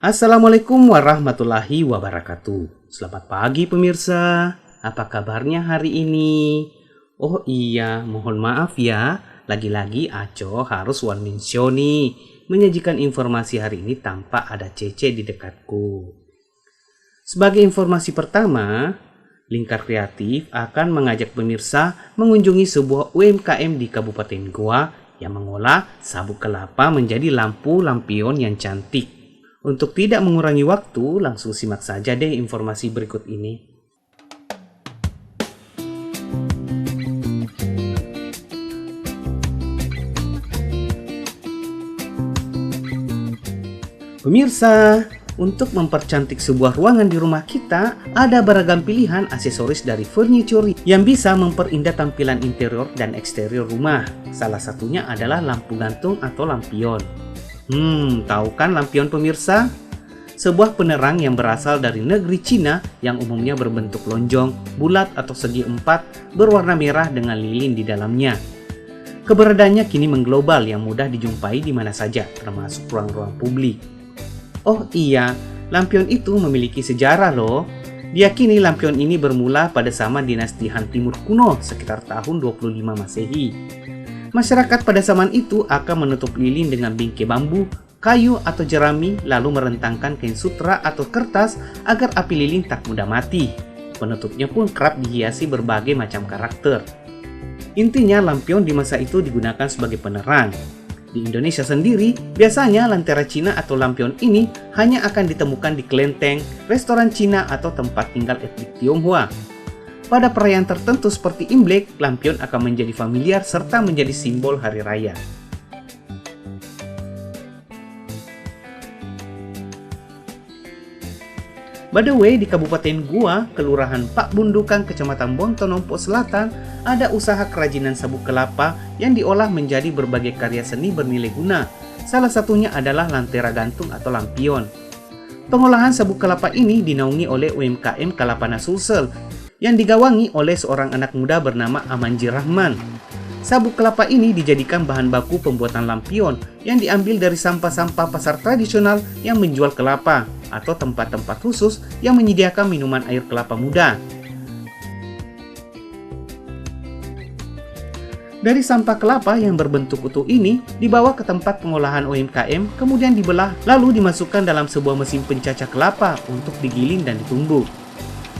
Assalamualaikum warahmatullahi wabarakatuh. Selamat pagi pemirsa. Apa kabarnya hari ini? Oh iya, mohon maaf ya. Lagi-lagi Aco harus one man show nih. Menyajikan informasi hari ini tanpa ada Cece di dekatku. Sebagai informasi pertama, Lingkar Kreatif akan mengajak pemirsa mengunjungi sebuah UMKM di Kabupaten Goa yang mengolah sabuk kelapa menjadi lampu lampion yang cantik. Untuk tidak mengurangi waktu, langsung simak saja deh informasi berikut ini. Pemirsa, untuk mempercantik sebuah ruangan di rumah kita, ada beragam pilihan aksesoris dari furniture yang bisa memperindah tampilan interior dan eksterior rumah. Salah satunya adalah lampu gantung atau lampion. Tahu kan lampion pemirsa? Sebuah penerang yang berasal dari negeri Cina yang umumnya berbentuk lonjong, bulat atau segi empat, berwarna merah dengan lilin di dalamnya. Keberadaannya kini mengglobal yang mudah dijumpai di mana saja, termasuk ruang-ruang publik. Oh iya, lampion itu memiliki sejarah loh. Diyakini lampion ini bermula pada zaman dinasti Han Timur kuno sekitar tahun 25 Masehi. Masyarakat pada zaman itu akan menutup lilin dengan bingkai bambu, kayu atau jerami, lalu merentangkan kain sutra atau kertas agar api lilin tak mudah mati. Penutupnya pun kerap dihiasi berbagai macam karakter. Intinya lampion di masa itu digunakan sebagai penerang. Di Indonesia sendiri, biasanya lentera Cina atau lampion ini hanya akan ditemukan di kelenteng, restoran Cina atau tempat tinggal etnik Tionghoa. Pada perayaan tertentu seperti Imlek, lampion akan menjadi familiar serta menjadi simbol hari raya. By the way, di Kabupaten Goa, Kelurahan Pak Bundukan, Kecamatan Bontonompo Selatan, ada usaha kerajinan sabuk kelapa yang diolah menjadi berbagai karya seni bernilai guna. Salah satunya adalah lentera gantung atau lampion. Pengolahan sabuk kelapa ini dinaungi oleh UMKM Kalapana Sulsel yang digawangi oleh seorang anak muda bernama Amanji Rahman. Sabuk kelapa ini dijadikan bahan baku pembuatan lampion yang diambil dari sampah-sampah pasar tradisional yang menjual kelapa atau tempat-tempat khusus yang menyediakan minuman air kelapa muda. Dari sampah kelapa yang berbentuk utuh ini dibawa ke tempat pengolahan UMKM, kemudian dibelah lalu dimasukkan dalam sebuah mesin pencacah kelapa untuk digiling dan ditumbuk.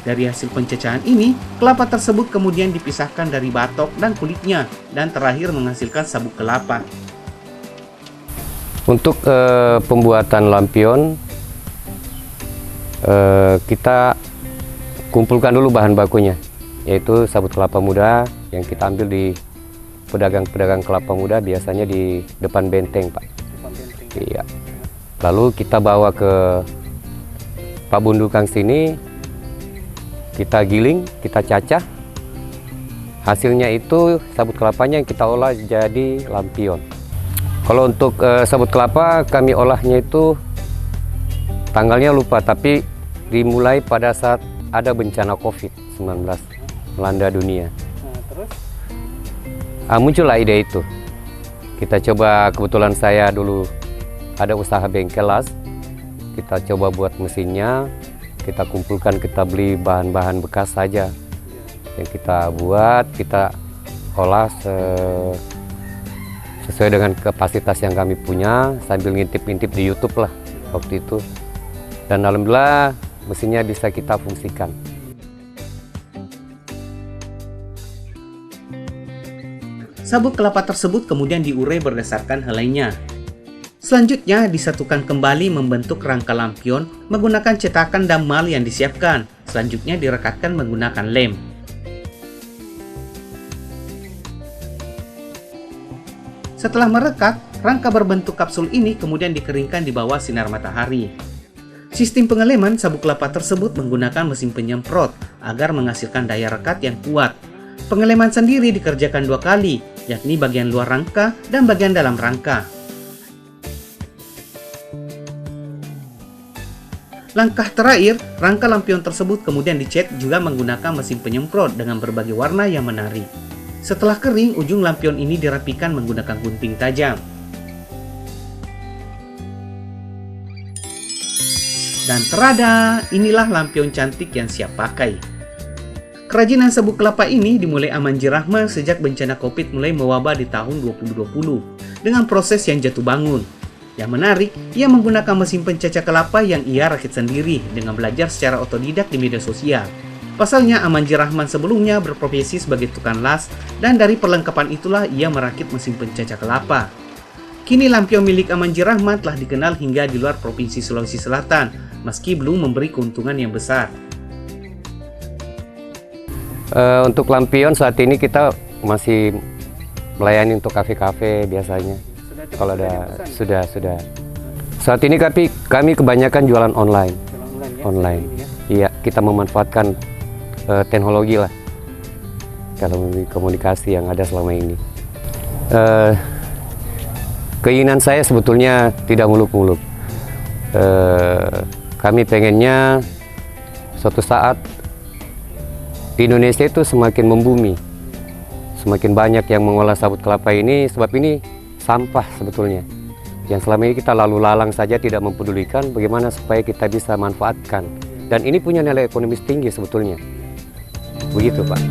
Dari hasil pencacahan ini, kelapa tersebut kemudian dipisahkan dari batok dan kulitnya, dan terakhir menghasilkan sabuk kelapa. Untuk pembuatan lampion, kita kumpulkan dulu bahan bakunya, yaitu sabut kelapa muda yang kita ambil di pedagang-pedagang kelapa muda, biasanya di depan benteng, Pak. Iya. Lalu kita bawa ke Pak Bundukan sini, kita giling, kita cacah. Hasilnya itu sabut kelapanya yang kita olah jadi lampion. Kalau untuk sabut kelapa kami olahnya itu tanggalnya lupa, tapi dimulai pada saat ada bencana COVID-19 melanda dunia. Terus? Muncullah ide itu. Kita coba, kebetulan saya dulu ada usaha bengkel las. Kita coba buat mesinnya. Kita kumpulkan, kita beli bahan-bahan bekas saja yang kita buat, kita olah sesuai dengan kapasitas yang kami punya, sambil ngintip-ngintip di YouTube lah waktu itu. Dan alhamdulillah mesinnya bisa kita fungsikan. Sabuk kelapa tersebut kemudian diurai berdasarkan helainya. Selanjutnya disatukan kembali membentuk rangka lampion menggunakan cetakan dan mal yang disiapkan. Selanjutnya direkatkan menggunakan lem. Setelah merekat, rangka berbentuk kapsul ini kemudian dikeringkan di bawah sinar matahari. Sistem pengeleman sabuk kelapa tersebut menggunakan mesin penyemprot agar menghasilkan daya rekat yang kuat. Pengeleman sendiri dikerjakan 2 kali, yakni bagian luar rangka dan bagian dalam rangka. Langkah terakhir, rangka lampion tersebut kemudian dicat juga menggunakan mesin penyemprot dengan berbagai warna yang menarik. Setelah kering, ujung lampion ini dirapikan menggunakan gunting tajam. Dan terada, inilah lampion cantik yang siap pakai. Kerajinan sabut kelapa ini dimulai Amanji Rahman sejak bencana COVID mulai mewabah di tahun 2020 dengan proses yang jatuh bangun. Yang menarik, ia menggunakan mesin pencacah kelapa yang ia rakit sendiri dengan belajar secara otodidak di media sosial. Pasalnya, Amanji Rahman sebelumnya berprofesi sebagai tukang las dan dari perlengkapan itulah ia merakit mesin pencacah kelapa. Kini lampion milik Amanji Rahman telah dikenal hingga di luar Provinsi Sulawesi Selatan, meski belum memberi keuntungan yang besar. Untuk lampion saat ini kita masih melayani untuk kafe-kafe biasanya. Kalau ada sudah. Saat ini kami kebanyakan jualan online. Online. Iya, kita memanfaatkan teknologi lah kalau komunikasi yang ada selama ini. Keinginan saya sebetulnya tidak muluk-muluk. Kami pengennya suatu saat Indonesia itu semakin membumi, semakin banyak yang mengolah sabut kelapa ini, sebab ini sampah sebetulnya. Yang selama ini kita lalu lalang saja tidak mempedulikan bagaimana supaya kita bisa manfaatkan. Dan ini punya nilai ekonomis tinggi sebetulnya. Begitu Pak.